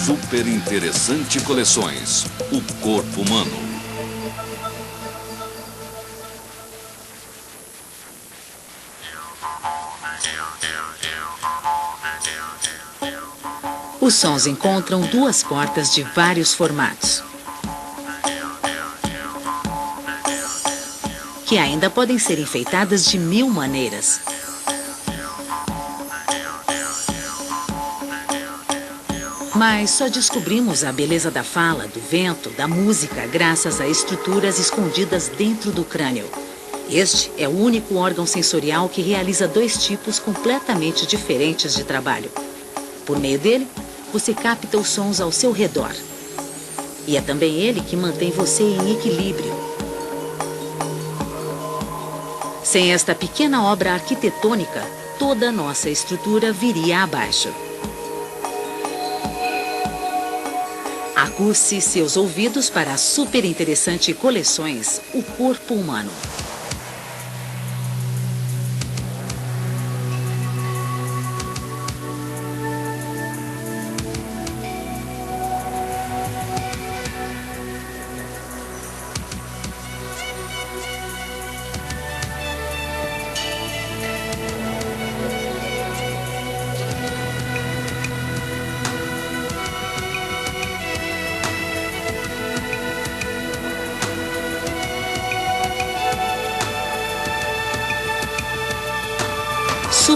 Super Interessante Coleções, o corpo humano. Os sons encontram duas portas de vários formatos, que ainda podem ser enfeitadas de 1000 maneiras. Mas só descobrimos a beleza da fala, do vento, da música, graças a estruturas escondidas dentro do crânio. Este é o único órgão sensorial que realiza dois tipos completamente diferentes de trabalho. Por meio dele, você capta os sons ao seu redor. E é também ele que mantém você em equilíbrio. Sem esta pequena obra arquitetônica, toda a nossa estrutura viria abaixo. Aguce seus ouvidos para a super interessante coleções O Corpo Humano.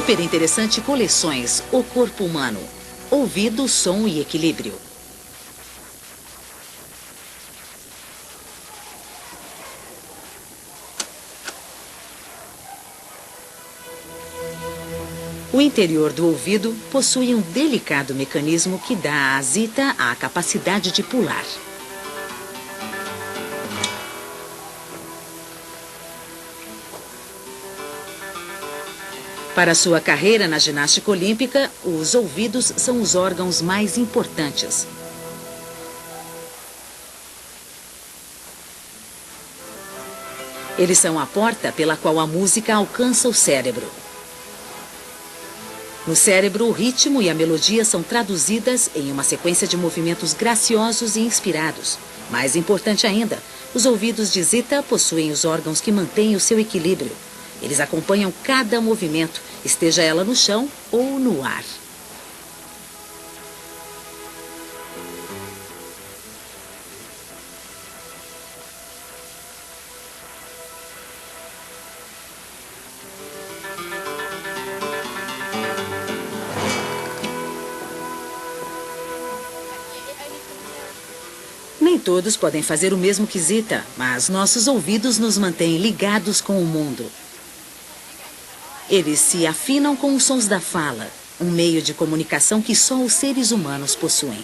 Super Interessante Coleções O Corpo Humano. Ouvido, som e equilíbrio. O interior do ouvido possui um delicado mecanismo que dá à zita a capacidade de pular. Para sua carreira na ginástica olímpica, os ouvidos são os órgãos mais importantes. Eles são a porta pela qual a música alcança o cérebro. No cérebro, o ritmo e a melodia são traduzidas em uma sequência de movimentos graciosos e inspirados. Mais importante ainda, os ouvidos de zita possuem os órgãos que mantêm o seu equilíbrio. Eles acompanham cada movimento, esteja ela no chão ou no ar. Nem todos podem fazer o mesmo que zita, mas nossos ouvidos nos mantêm ligados com o mundo. Eles se afinam com os sons da fala, um meio de comunicação que só os seres humanos possuem.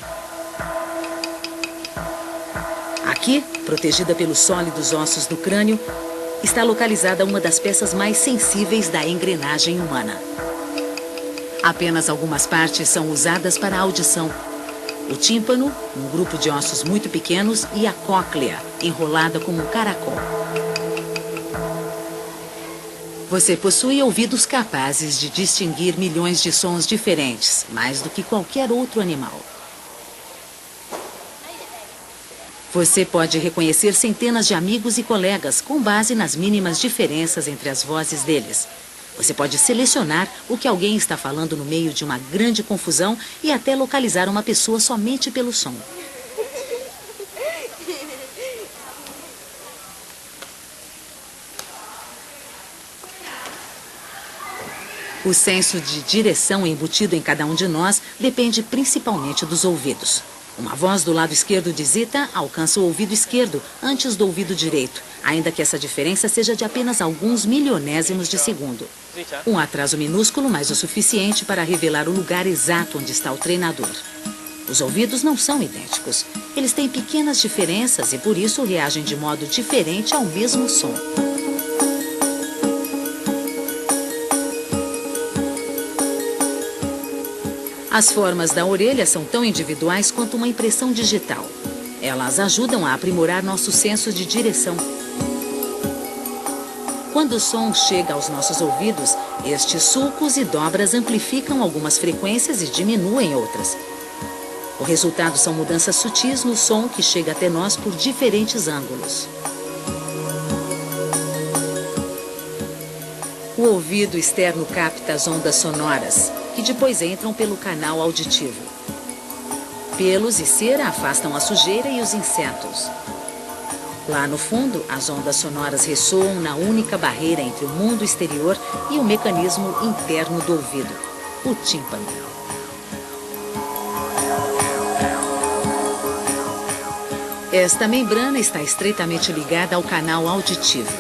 Aqui, protegida pelos sólidos ossos do crânio, está localizada uma das peças mais sensíveis da engrenagem humana. Apenas algumas partes são usadas para a audição. O tímpano, um grupo de ossos muito pequenos, e a cóclea, enrolada como um caracol. Você possui ouvidos capazes de distinguir milhões de sons diferentes, mais do que qualquer outro animal. Você pode reconhecer centenas de amigos e colegas com base nas mínimas diferenças entre as vozes deles. Você pode selecionar o que alguém está falando no meio de uma grande confusão e até localizar uma pessoa somente pelo som. O senso de direção embutido em cada um de nós depende principalmente dos ouvidos. Uma voz do lado esquerdo de zita alcança o ouvido esquerdo antes do ouvido direito, ainda que essa diferença seja de apenas alguns milionésimos de segundo. Um atraso minúsculo, mas o suficiente para revelar o lugar exato onde está o treinador. Os ouvidos não são idênticos. Eles têm pequenas diferenças e por isso reagem de modo diferente ao mesmo som. As formas da orelha são tão individuais quanto uma impressão digital. Elas ajudam a aprimorar nosso senso de direção. Quando o som chega aos nossos ouvidos, estes sulcos e dobras amplificam algumas frequências e diminuem outras. O resultado são mudanças sutis no som que chega até nós por diferentes ângulos. O ouvido externo capta as ondas sonoras, que depois entram pelo canal auditivo. Pelos e cera afastam a sujeira e os insetos. Lá no fundo, as ondas sonoras ressoam na única barreira entre o mundo exterior e o mecanismo interno do ouvido, o tímpano. Esta membrana está estreitamente ligada ao canal auditivo.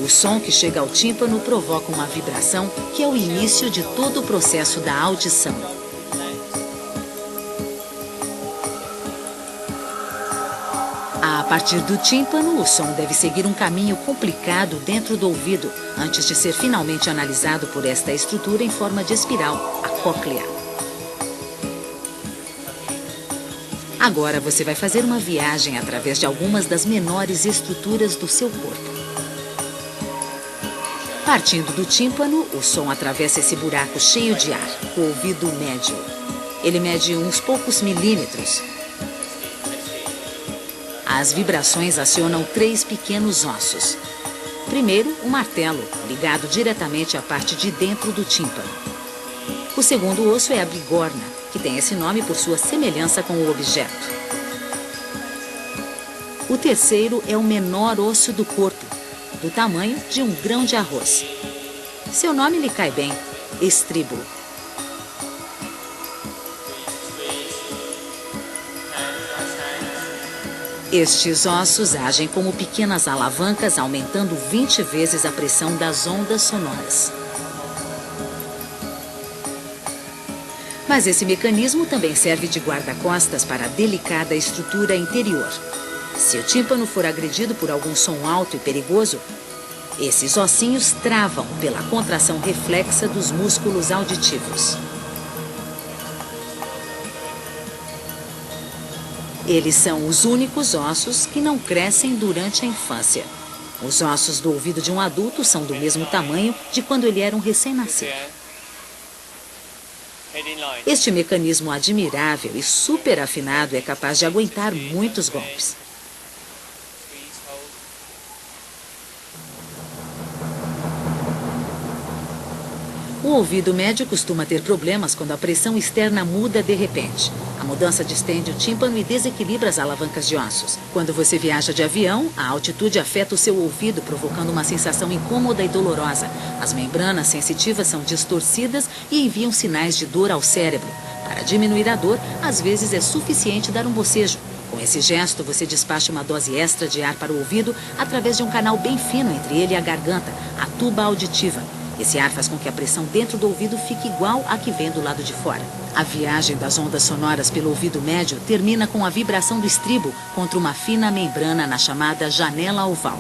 O som que chega ao tímpano provoca uma vibração que é o início de todo o processo da audição. A partir do tímpano, o som deve seguir um caminho complicado dentro do ouvido, antes de ser finalmente analisado por esta estrutura em forma de espiral, a cóclea. Agora você vai fazer uma viagem através de algumas das menores estruturas do seu corpo. Partindo do tímpano, o som atravessa esse buraco cheio de ar, o ouvido médio. Ele mede uns poucos milímetros. As vibrações acionam 3 pequenos ossos. Primeiro, o martelo, ligado diretamente à parte de dentro do tímpano. O segundo osso é a bigorna, que tem esse nome por sua semelhança com o objeto. O terceiro é o menor osso do corpo, do tamanho de um grão de arroz. Seu nome lhe cai bem, estríbulo. Estes ossos agem como pequenas alavancas, aumentando 20 vezes a pressão das ondas sonoras. Mas esse mecanismo também serve de guarda-costas para a delicada estrutura interior. Se o tímpano for agredido por algum som alto e perigoso, esses ossinhos travam pela contração reflexa dos músculos auditivos. Eles são os únicos ossos que não crescem durante a infância. Os ossos do ouvido de um adulto são do mesmo tamanho de quando ele era um recém-nascido. Este mecanismo admirável e super afinado é capaz de aguentar muitos golpes. O ouvido médio costuma ter problemas quando a pressão externa muda de repente. A mudança distende o tímpano e desequilibra as alavancas de ossos. Quando você viaja de avião, a altitude afeta o seu ouvido, provocando uma sensação incômoda e dolorosa. As membranas sensitivas são distorcidas e enviam sinais de dor ao cérebro. Para diminuir a dor, às vezes é suficiente dar um bocejo. Com esse gesto, você despacha uma dose extra de ar para o ouvido através de um canal bem fino entre ele e a garganta, a tuba auditiva. Esse ar faz com que a pressão dentro do ouvido fique igual à que vem do lado de fora. A viagem das ondas sonoras pelo ouvido médio termina com a vibração do estribo contra uma fina membrana na chamada janela oval.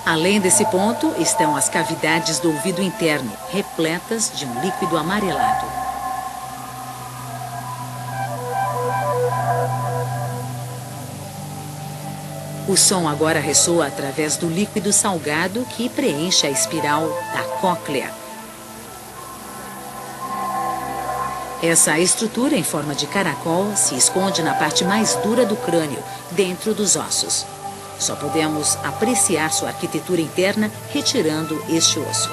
Além desse ponto, estão as cavidades do ouvido interno, repletas de um líquido amarelado. O som agora ressoa através do líquido salgado que preenche a espiral da cóclea. Essa estrutura em forma de caracol se esconde na parte mais dura do crânio, dentro dos ossos. Só podemos apreciar sua arquitetura interna retirando este osso.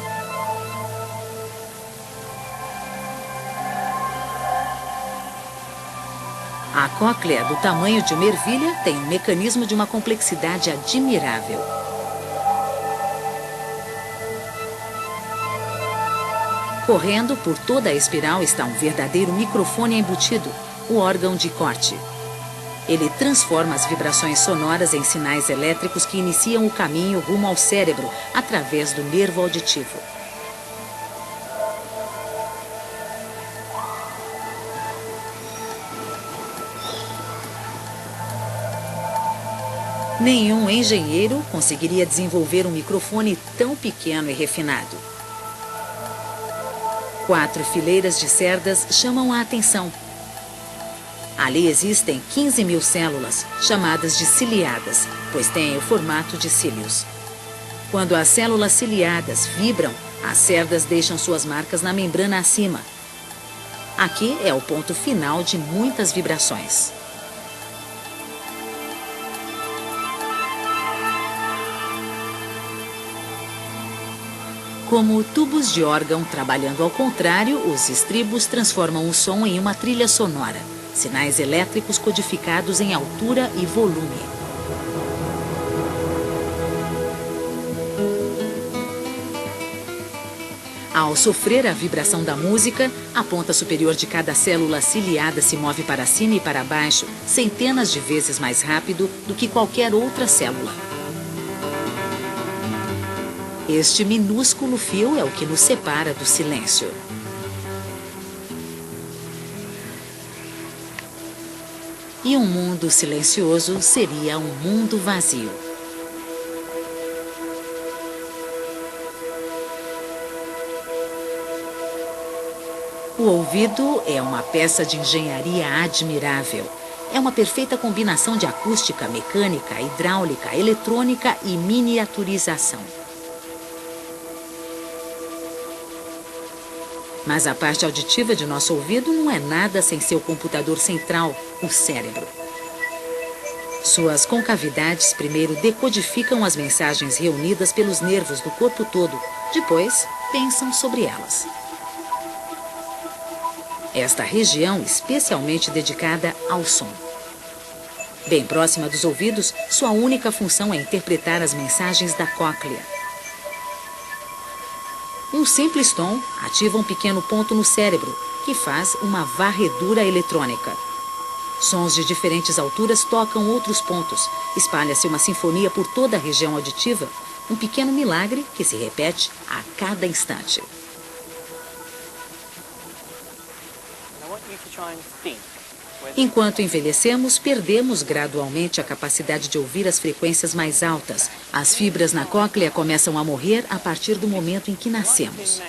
A cóclea, do tamanho de uma ervilha, tem um mecanismo de uma complexidade admirável. Correndo por toda a espiral está um verdadeiro microfone embutido, o órgão de corte. Ele transforma as vibrações sonoras em sinais elétricos que iniciam o caminho rumo ao cérebro através do nervo auditivo. Nenhum engenheiro conseguiria desenvolver um microfone tão pequeno e refinado. 4 fileiras de cerdas chamam a atenção. Ali existem 15.000 células, chamadas de ciliadas, pois têm o formato de cílios. Quando as células ciliadas vibram, as cerdas deixam suas marcas na membrana acima. Aqui é o ponto final de muitas vibrações. Como tubos de órgão trabalhando ao contrário, os estribos transformam o som em uma trilha sonora, sinais elétricos codificados em altura e volume. Ao sofrer a vibração da música, a ponta superior de cada célula ciliada se move para cima e para baixo, centenas de vezes mais rápido do que qualquer outra célula. Este minúsculo fio é o que nos separa do silêncio. E um mundo silencioso seria um mundo vazio. O ouvido é uma peça de engenharia admirável. É uma perfeita combinação de acústica, mecânica, hidráulica, eletrônica e miniaturização. Mas a parte auditiva de nosso ouvido não é nada sem seu computador central, o cérebro. Suas concavidades primeiro decodificam as mensagens reunidas pelos nervos do corpo todo, depois pensam sobre elas. Esta região especialmente dedicada ao som. Bem próxima dos ouvidos, sua única função é interpretar as mensagens da cóclea. Um simples tom ativa um pequeno ponto no cérebro, que faz uma varredura eletrônica. Sons de diferentes alturas tocam outros pontos. Espalha-se uma sinfonia por toda a região auditiva, um pequeno milagre que se repete a cada instante. Enquanto envelhecemos, perdemos gradualmente a capacidade de ouvir as frequências mais altas. As fibras na cóclea começam a morrer a partir do momento em que nascemos.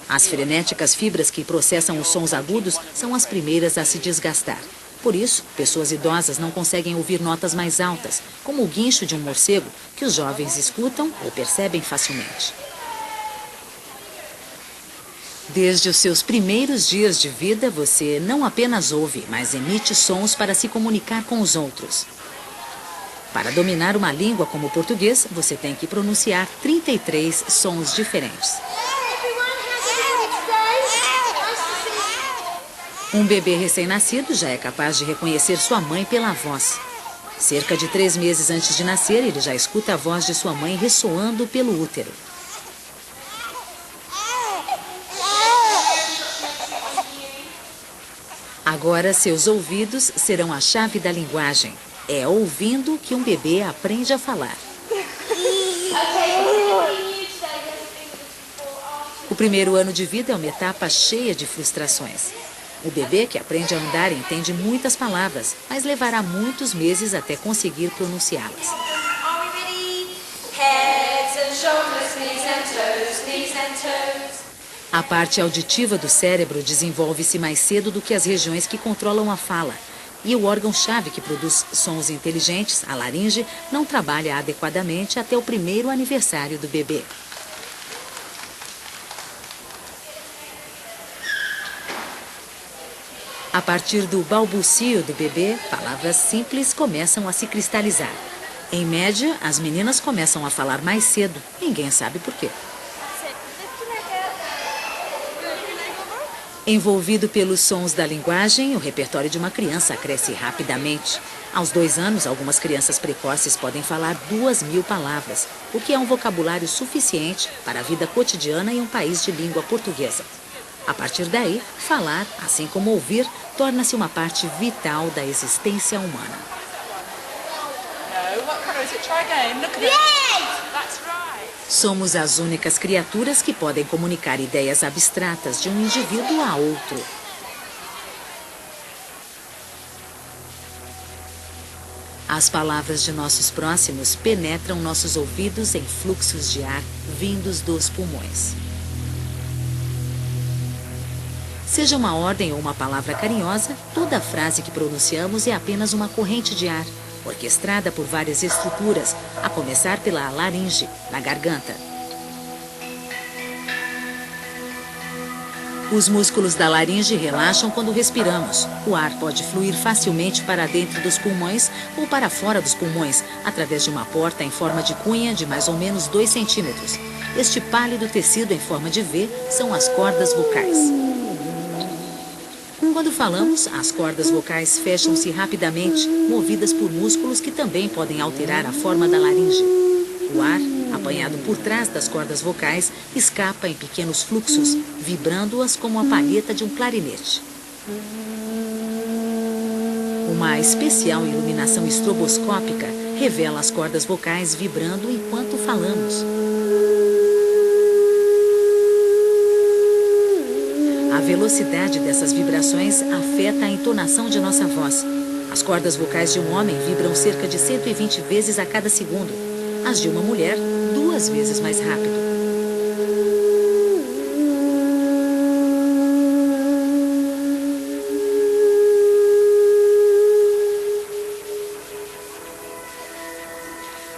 As frenéticas fibras que processam os sons agudos são as primeiras a se desgastar. Por isso, pessoas idosas não conseguem ouvir notas mais altas, como o guincho de um morcego, que os jovens escutam ou percebem facilmente. Desde os seus primeiros dias de vida, você não apenas ouve, mas emite sons para se comunicar com os outros. Para dominar uma língua como o português, você tem que pronunciar 33 sons diferentes. Um bebê recém-nascido já é capaz de reconhecer sua mãe pela voz. Cerca de 3 meses antes de nascer, ele já escuta a voz de sua mãe ressoando pelo útero. Agora, seus ouvidos serão a chave da linguagem. É ouvindo que um bebê aprende a falar. O primeiro ano de vida é uma etapa cheia de frustrações. O bebê que aprende a andar entende muitas palavras, mas levará muitos meses até conseguir pronunciá-las. A parte auditiva do cérebro desenvolve-se mais cedo do que as regiões que controlam a fala. E o órgão-chave que produz sons inteligentes, a laringe, não trabalha adequadamente até o primeiro aniversário do bebê. A partir do balbucio do bebê, palavras simples começam a se cristalizar. Em média, as meninas começam a falar mais cedo. Ninguém sabe por quê. Envolvido pelos sons da linguagem, o repertório de uma criança cresce rapidamente. Aos 2 anos, algumas crianças precoces podem falar 2.000 palavras, o que é um vocabulário suficiente para a vida cotidiana em um país de língua portuguesa. A partir daí, falar, assim como ouvir, torna-se uma parte vital da existência humana. Somos as únicas criaturas que podem comunicar ideias abstratas de um indivíduo a outro. As palavras de nossos próximos penetram nossos ouvidos em fluxos de ar vindos dos pulmões. Seja uma ordem ou uma palavra carinhosa, toda frase que pronunciamos é apenas uma corrente de ar, orquestrada por várias estruturas, a começar pela laringe, na garganta. Os músculos da laringe relaxam quando respiramos. O ar pode fluir facilmente para dentro dos pulmões ou para fora dos pulmões, através de uma porta em forma de cunha de mais ou menos 2 centímetros. Este pálido tecido em forma de V são as cordas vocais. Quando falamos, as cordas vocais fecham-se rapidamente, movidas por músculos que também podem alterar a forma da laringe. O ar, apanhado por trás das cordas vocais, escapa em pequenos fluxos, vibrando-as como a palheta de um clarinete. Uma especial iluminação estroboscópica revela as cordas vocais vibrando enquanto falamos. A velocidade dessas vibrações afeta a entonação de nossa voz. As cordas vocais de um homem vibram cerca de 120 vezes a cada segundo. As de uma mulher, 2 vezes mais rápido.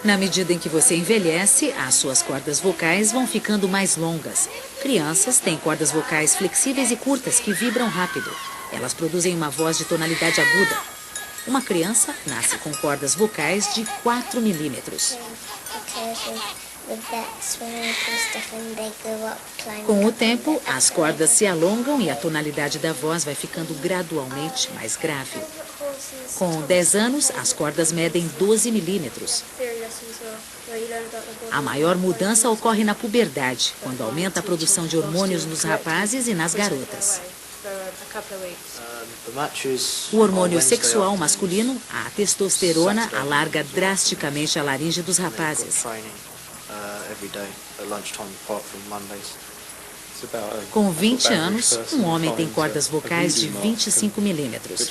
Na medida em que você envelhece, as suas cordas vocais vão ficando mais longas. Crianças têm cordas vocais flexíveis e curtas que vibram rápido. Elas produzem uma voz de tonalidade aguda. Uma criança nasce com cordas vocais de 4 milímetros. Com o tempo, as cordas se alongam e a tonalidade da voz vai ficando gradualmente mais grave. Com 10 anos, as cordas medem 12 milímetros. A maior mudança ocorre na puberdade, quando aumenta a produção de hormônios nos rapazes e nas garotas. O hormônio sexual masculino, a testosterona, alarga drasticamente a laringe dos rapazes. Com 20 anos, um homem tem cordas vocais de 25 milímetros.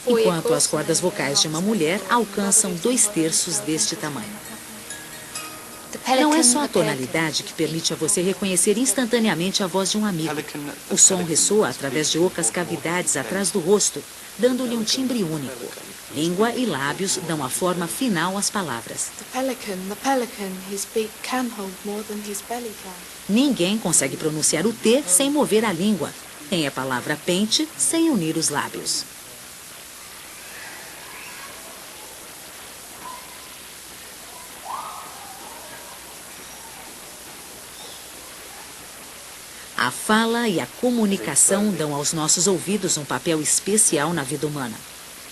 Enquanto as cordas vocais de uma mulher alcançam 2/3 deste tamanho. Não é só a tonalidade que permite a você reconhecer instantaneamente a voz de um amigo. O som ressoa através de ocas cavidades atrás do rosto, dando-lhe um timbre único. Língua e lábios dão a forma final às palavras. Ninguém consegue pronunciar o T sem mover a língua. Tem a palavra pente sem unir os lábios. A fala e a comunicação dão aos nossos ouvidos um papel especial na vida humana.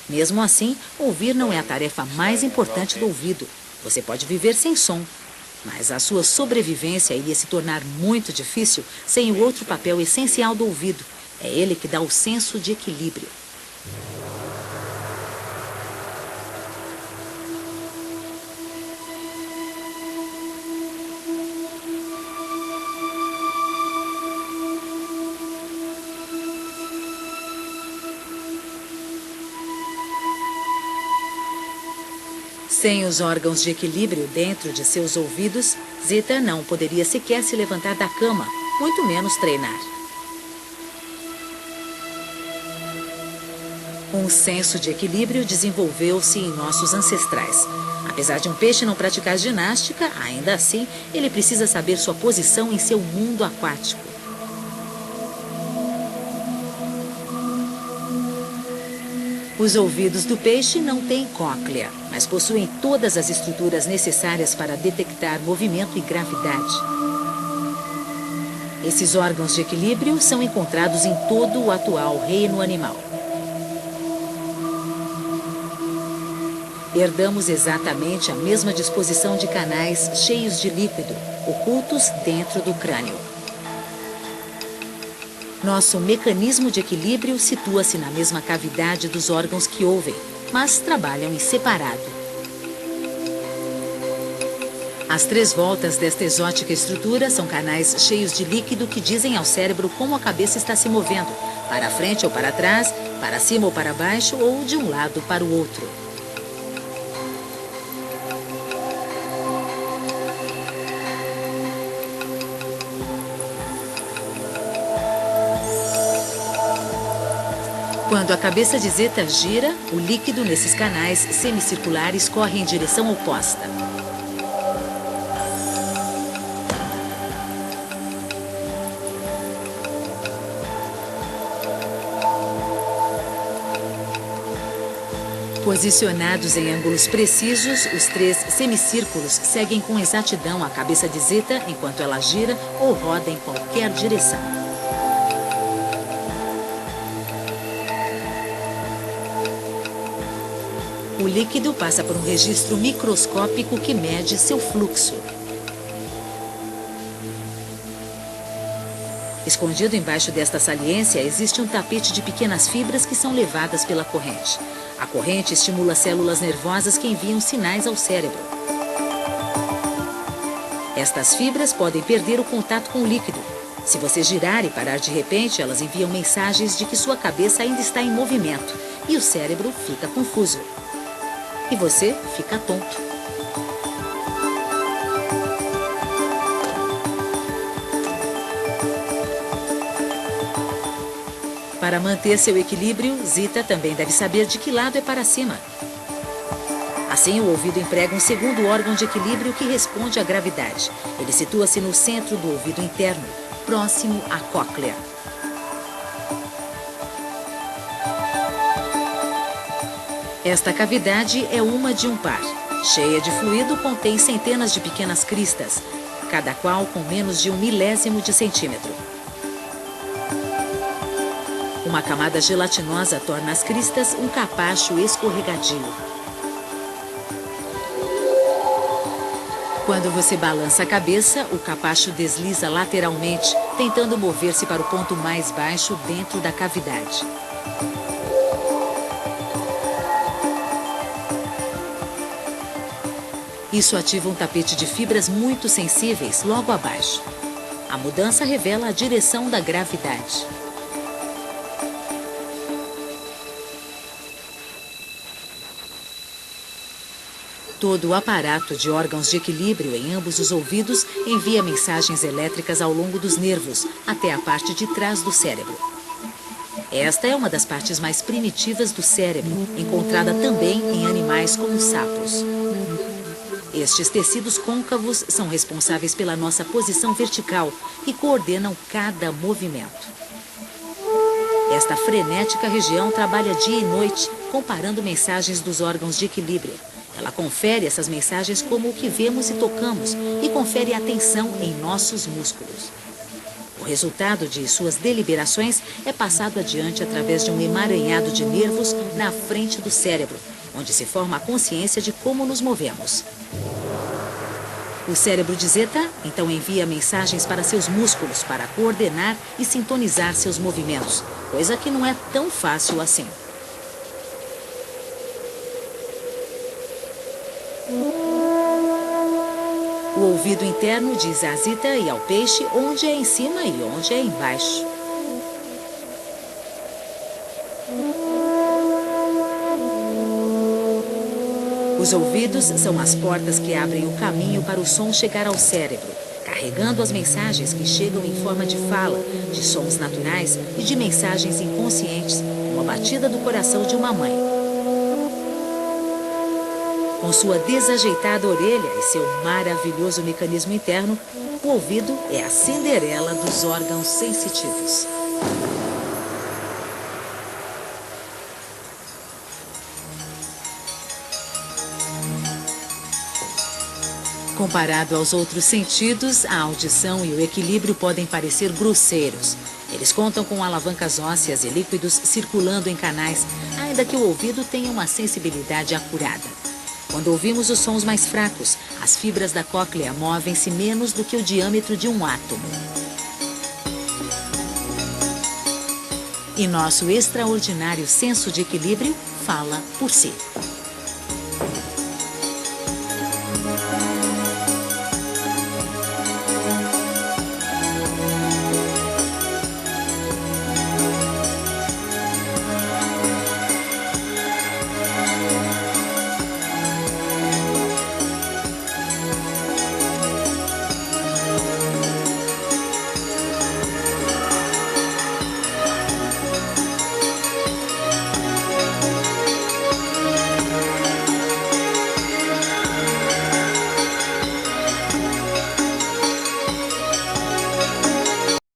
Mesmo assim, ouvir não é a tarefa mais importante do ouvido. Você pode viver sem som, mas a sua sobrevivência iria se tornar muito difícil sem o outro papel essencial do ouvido. É ele que dá o senso de equilíbrio. Sem os órgãos de equilíbrio dentro de seus ouvidos, Zita não poderia sequer se levantar da cama, muito menos treinar. Um senso de equilíbrio desenvolveu-se em nossos ancestrais. Apesar de um peixe não praticar ginástica, ainda assim, ele precisa saber sua posição em seu mundo aquático. Os ouvidos do peixe não têm cóclea, mas possuem todas as estruturas necessárias para detectar movimento e gravidade. Esses órgãos de equilíbrio são encontrados em todo o atual reino animal. Herdamos exatamente a mesma disposição de canais cheios de líquido, ocultos dentro do crânio. Nosso mecanismo de equilíbrio situa-se na mesma cavidade dos órgãos que ouvem, mas trabalham em separado. As 3 voltas desta exótica estrutura são canais cheios de líquido que dizem ao cérebro como a cabeça está se movendo, para frente ou para trás, para cima ou para baixo, ou de um lado para o outro. Quando a cabeça de Zeta gira, o líquido nesses canais semicirculares corre em direção oposta. Posicionados em ângulos precisos, os 3 semicírculos seguem com exatidão a cabeça de Zeta enquanto ela gira ou roda em qualquer direção. O líquido passa por um registro microscópico que mede seu fluxo. Escondido embaixo desta saliência existe um tapete de pequenas fibras que são levadas pela corrente. A corrente estimula células nervosas que enviam sinais ao cérebro. Estas fibras podem perder o contato com o líquido. Se você girar e parar de repente, elas enviam mensagens de que sua cabeça ainda está em movimento e o cérebro fica confuso. E você fica tonto. Para manter seu equilíbrio, Zeta também deve saber de que lado é para cima. Assim, o ouvido emprega um segundo órgão de equilíbrio que responde à gravidade. Ele situa-se no centro do ouvido interno, próximo à cóclea. Esta cavidade é uma de um par. Cheia de fluido, contém centenas de pequenas cristas, cada qual com menos de 1/1000 de centímetro. Uma camada gelatinosa torna as cristas um capacho escorregadio. Quando você balança a cabeça, o capacho desliza lateralmente, tentando mover-se para o ponto mais baixo dentro da cavidade. Isso ativa um tapete de fibras muito sensíveis logo abaixo. A mudança revela a direção da gravidade. Todo o aparato de órgãos de equilíbrio em ambos os ouvidos envia mensagens elétricas ao longo dos nervos, até a parte de trás do cérebro. Esta é uma das partes mais primitivas do cérebro, encontrada também em animais como sapos. Estes tecidos côncavos são responsáveis pela nossa posição vertical e coordenam cada movimento. Esta frenética região trabalha dia e noite, comparando mensagens dos órgãos de equilíbrio. Ela confere essas mensagens como o que vemos e tocamos e confere atenção em nossos músculos. O resultado de suas deliberações é passado adiante através de um emaranhado de nervos na frente do cérebro, onde se forma a consciência de como nos movemos. O cérebro de Zeta, então, envia mensagens para seus músculos para coordenar e sintonizar seus movimentos, coisa que não é tão fácil assim. O ouvido interno diz à Zeta e ao peixe onde é em cima e onde é embaixo. Os ouvidos são as portas que abrem o caminho para o som chegar ao cérebro, carregando as mensagens que chegam em forma de fala, de sons naturais e de mensagens inconscientes, como a batida do coração de uma mãe. Com sua desajeitada orelha e seu maravilhoso mecanismo interno, o ouvido é a Cinderela dos órgãos sensitivos. Comparado aos outros sentidos, a audição e o equilíbrio podem parecer grosseiros. Eles contam com alavancas ósseas e líquidos circulando em canais, ainda que o ouvido tenha uma sensibilidade acurada. Quando ouvimos os sons mais fracos, as fibras da cóclea movem-se menos do que o diâmetro de um átomo. E nosso extraordinário senso de equilíbrio fala por si.